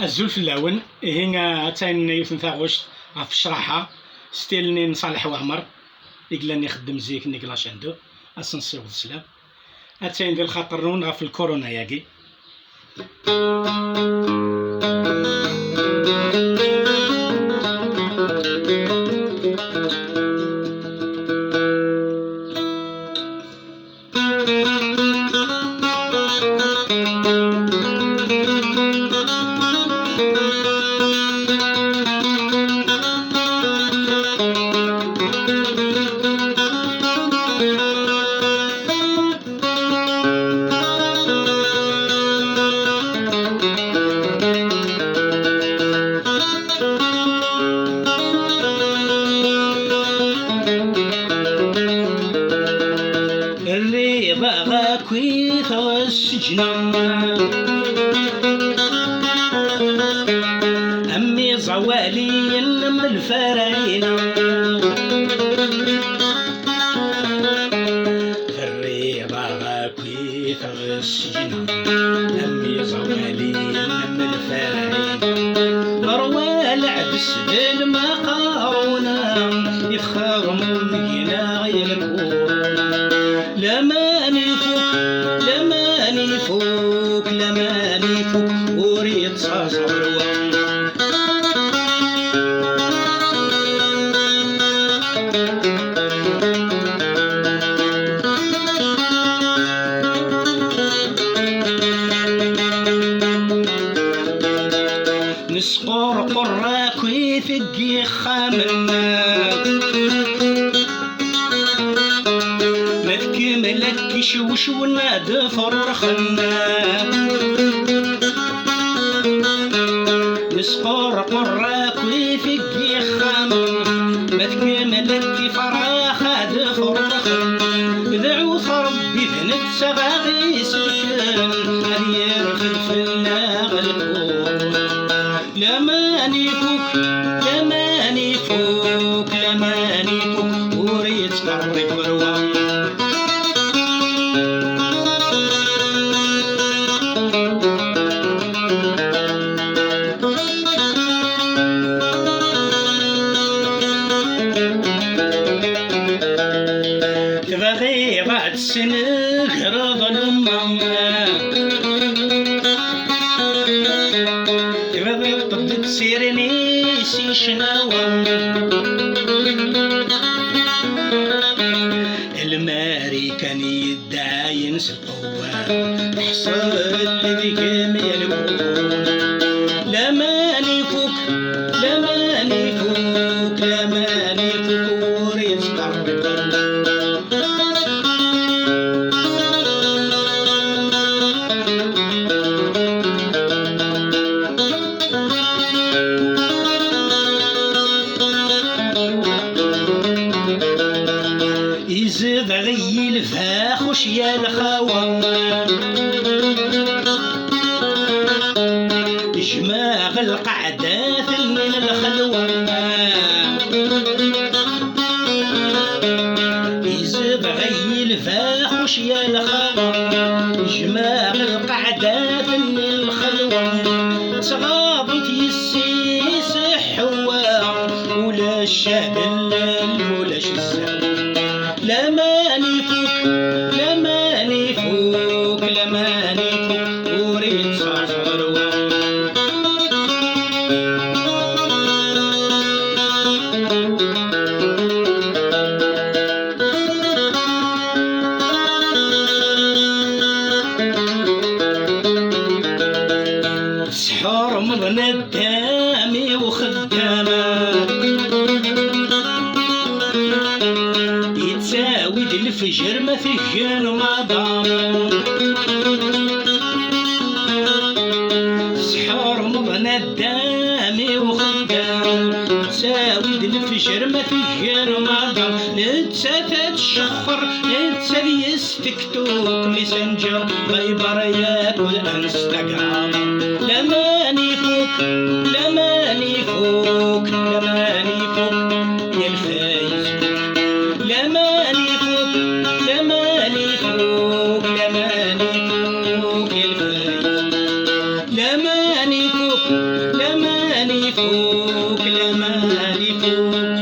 الزول في اللعون هنا تاين يوثن ثاغوش في الشراحة ستيلني صالح وعمر يقلاني خدم زيك نيكلاش عندو اسنسيغ السلام هاتاين ديال خاطر نون في الكورونا ياكي. الريبة غاكويث والسجن أمي زوالي من الفراعنة الريبة غاكويث والسجن أمي زوالي من الفراعنة مروى العبس بالمقارونة يفخر مبينا يلكون لماني فوق وريد صازر نسقر قراك ويثقي خامنا ملك شوش ونادى فرخنا نسقر قراك ويثقي خامنا ملك فراخ هاد فرخنا دعوث ربي ذنب سغاغي سكن أن يرخد في الناغ الكون لماني فوق وريد قرب وروان تبغي بعد سنة غرض الأمة تبغي طب تسيرني سي شناوة الماري كان يدعي ينسى القوة حصل اللي كامل الكون لماني فوق وريد قرب يزيد غي الفاخوش يا الخوان جماغ القعدات من الخلوة يزيد غي الفاخوش يا الخوان جماغ القعدات من الخلوة صغابت يسيس حوا ولا الشهد ولا شزا لماني فوق وريد صازر سحور من الدامي وخدامة يتساود الفجر ما فيه رمضان سحور من الدامي وخدام يتساود الفجر ما فيه رمضان نتسافت الشخر نتسا يستكتوك ميسنجر فايبر ياكل انستغرام لماني فوق يا الفايز لماني فوق يا الفايز لماني ماني فوق لا ماني فوق لا ماني فوق